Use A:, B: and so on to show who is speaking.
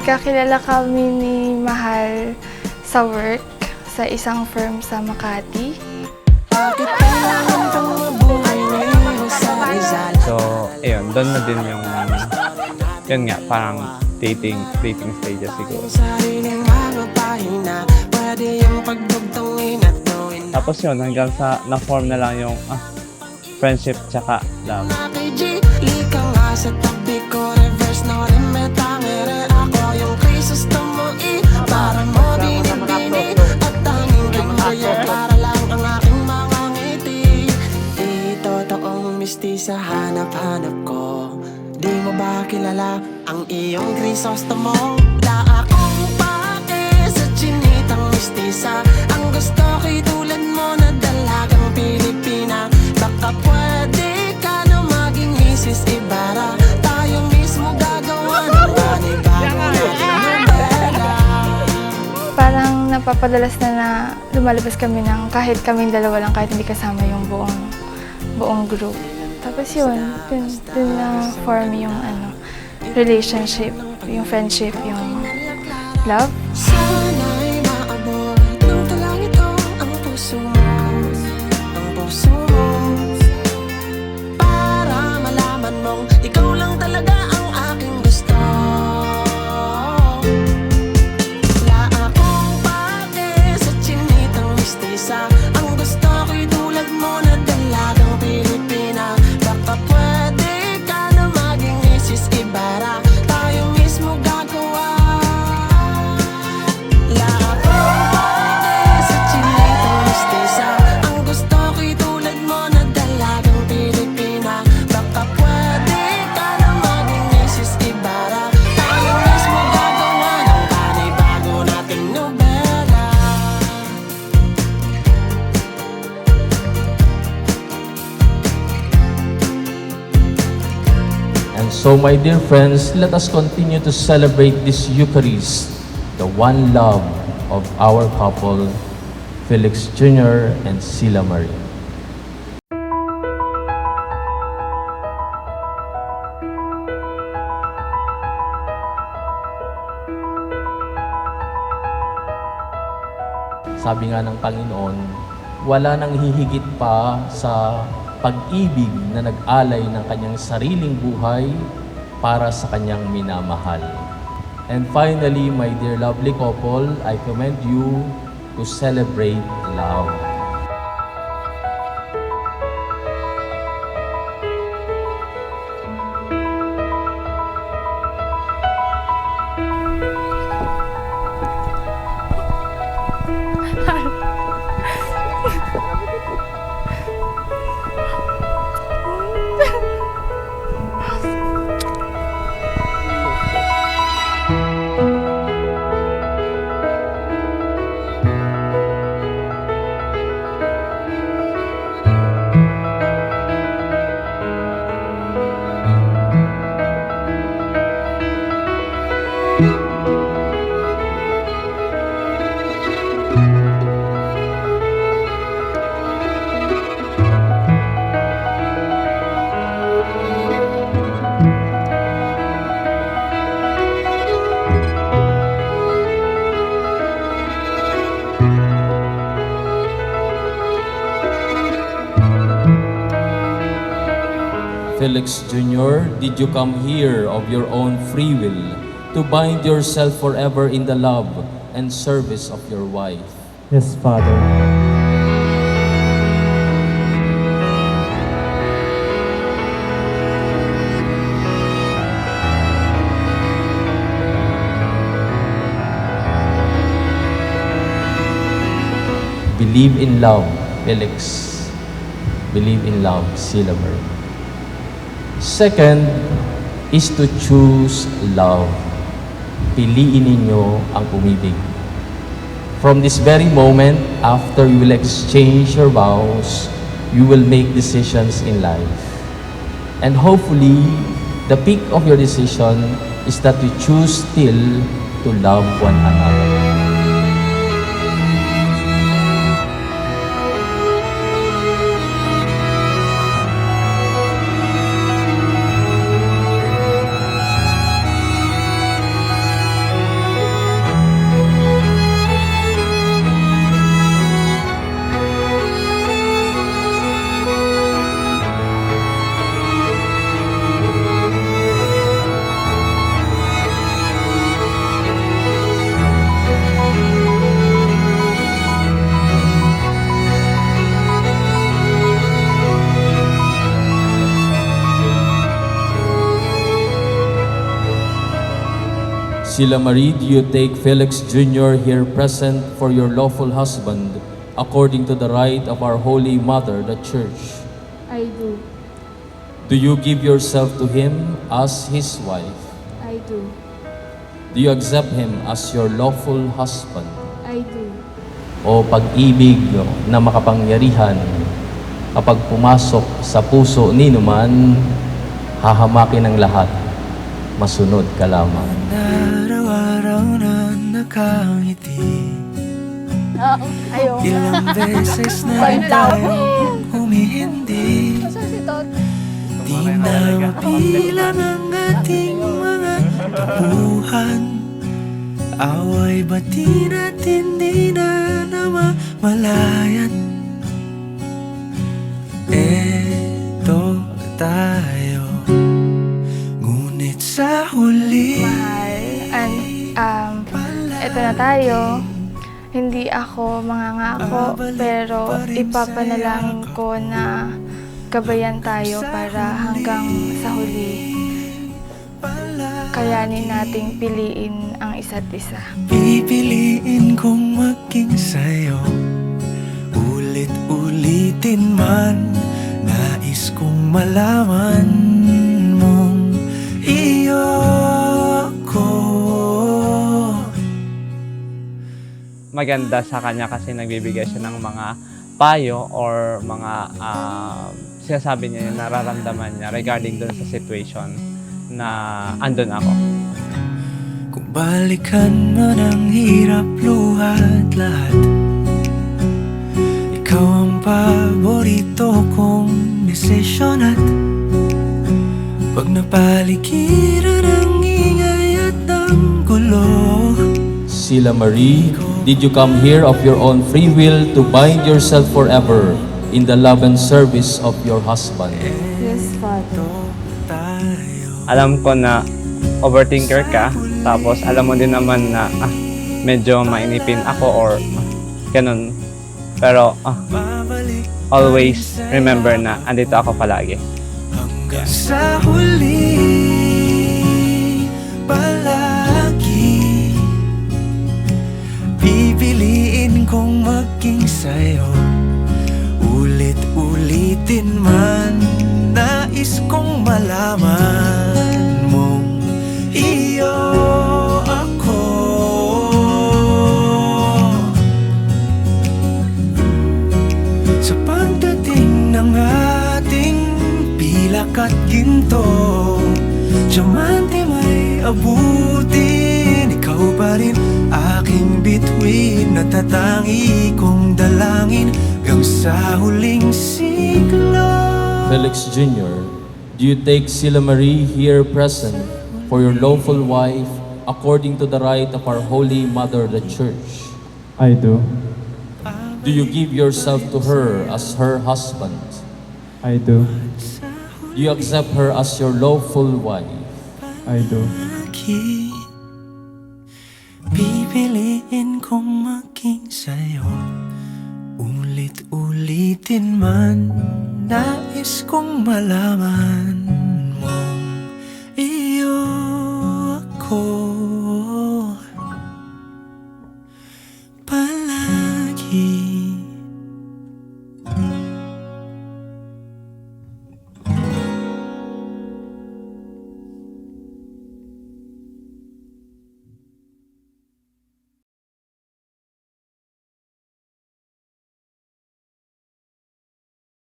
A: Nagkakilala kami ni Mahal sa work sa isang firm sa Makati.
B: So, ayun, doon na din yung, yun nga, parang dating stages siguro. Tapos yun, hanggang sa na-form na lang yung friendship tsaka love.
C: Sa hanap-hanap ko, di mo ba kilala ang iyong Crisostomo? La akong pake sa chinitang mistisa. Ang gusto ko'y tulad mo na dalagang Pilipina. Baka pwede ka na maging Mrs. Ibarra. Tayo mismo gagawa ng panibagong novela.
A: Parang napapadalas na lumalabas kami ng kahit kaming dalawa lang, kahit hindi kasama yung buong group. Tapos dun na form yung relationship, yung friendship, yung love.
C: Sana'y maabot ng talang ito ang puso mo, para malaman mong ikaw lang talaga ang aking gusto. Wala akong pake sa chinitang mistisa. Ang gusto ko'y tulad mo na dalagang Pilipina. Baka pwede ka na maging Mrs. Ibarra. Tayo mismo gagawa. La akong pake sa chinitang mistisa. Ang gusto ko'y tulad mo na dalagang Pilipina. Baka pwede ka na maging Mrs. Ibarra. Tayo mismo gagawa ng panibago nating nobela.
D: And so, my dear friends, let us continue to celebrate this Eucharist, the one love of our couple, Felix Jr. and Sheila Marie. Sabi nga ng Panginoon, wala nang hihigit pa sa pag-ibig na nag-alay ng kanyang sariling buhay para sa kanyang minamahal. And finally, my dear lovely couple, I commend you to celebrate love. Felix Jr., did you come here of your own free will to bind yourself forever in the love and service of your wife?
E: Yes, Father.
D: Believe in love, Felix. Believe in love, Sheila Marie. Second is to choose love. Piliin ninyo ang umibig. From this very moment, after you will exchange your vows, you will make decisions in life. And hopefully, the peak of your decision is that you choose still to love one another. Sila Marie, do you take Felix Jr. here present for your lawful husband according to the right of our Holy Mother, the Church?
A: I do.
D: Do you give yourself to him as his wife?
A: I do.
D: Do you accept him as your lawful husband?
A: I do.
D: O pag-ibig na makapangyarihan, kapag pumasok sa puso ni numan, hahamakin ang lahat, masunod ka lamang.
C: Araw-araw na nakangiti,
A: Ayaw.
C: ilang beses na rin tayong humihindi. Di na mapilang ang ating mga tapuhan. Away bati natin di na namamalayan. Eto tayo, ngunit sa huli
A: Mahal. And, eto na tayo. Hindi ako mangangako, pero ipapanalangin ko na gabayan tayo para hanggang sa huli kayanin nating piliin ang isa't isa.
C: pipiliin kong maging sa'yo. Ulit-ulitin man, nais kong malaman mong iyo ko.
B: Maganda sa kanya kasi nagbibigay siya ng mga payo or mga sinasabi niya yung nararamdaman niya regarding doon sa situation na andun ako.
C: Kung balikan man ang hirap, luhat lahat, ikaw ang paborito kong desisyon. At pag napaligiran ang ingay at ang gulo,
D: Sila Marie, did you come here of your own free will to bind yourself forever in the love and service of your husband?
A: Yes, Father.
C: tayo.
B: Alam ko na overthinker ka, tapos alam mo din naman na medyo mainipin ako or ganun. Pero
C: Babalik
B: always remember na andito ako palagi.
C: hanggang sa huli, palagi pipiliin kong maging sa'yo. Ulit-ulitin man, nais kong malaman mong iyo ako. Sa pagdating ng ating pilak at ginto, diamante may abutin, ikaw pa rin aking bituin, natatangi kong dalangin hanggang sa huling siglo.
D: Felix Jr., do you take Sila Marie here present for your lawful wife according to the right of our Holy Mother, the Church?
E: I do.
D: Do you give yourself to her as her husband?
E: I do.
D: Do you accept her as your lawful wife?
E: I do.
C: Lagi pipiliin kong maging sa'yo. Ulit-ulitin man, nais kong malaman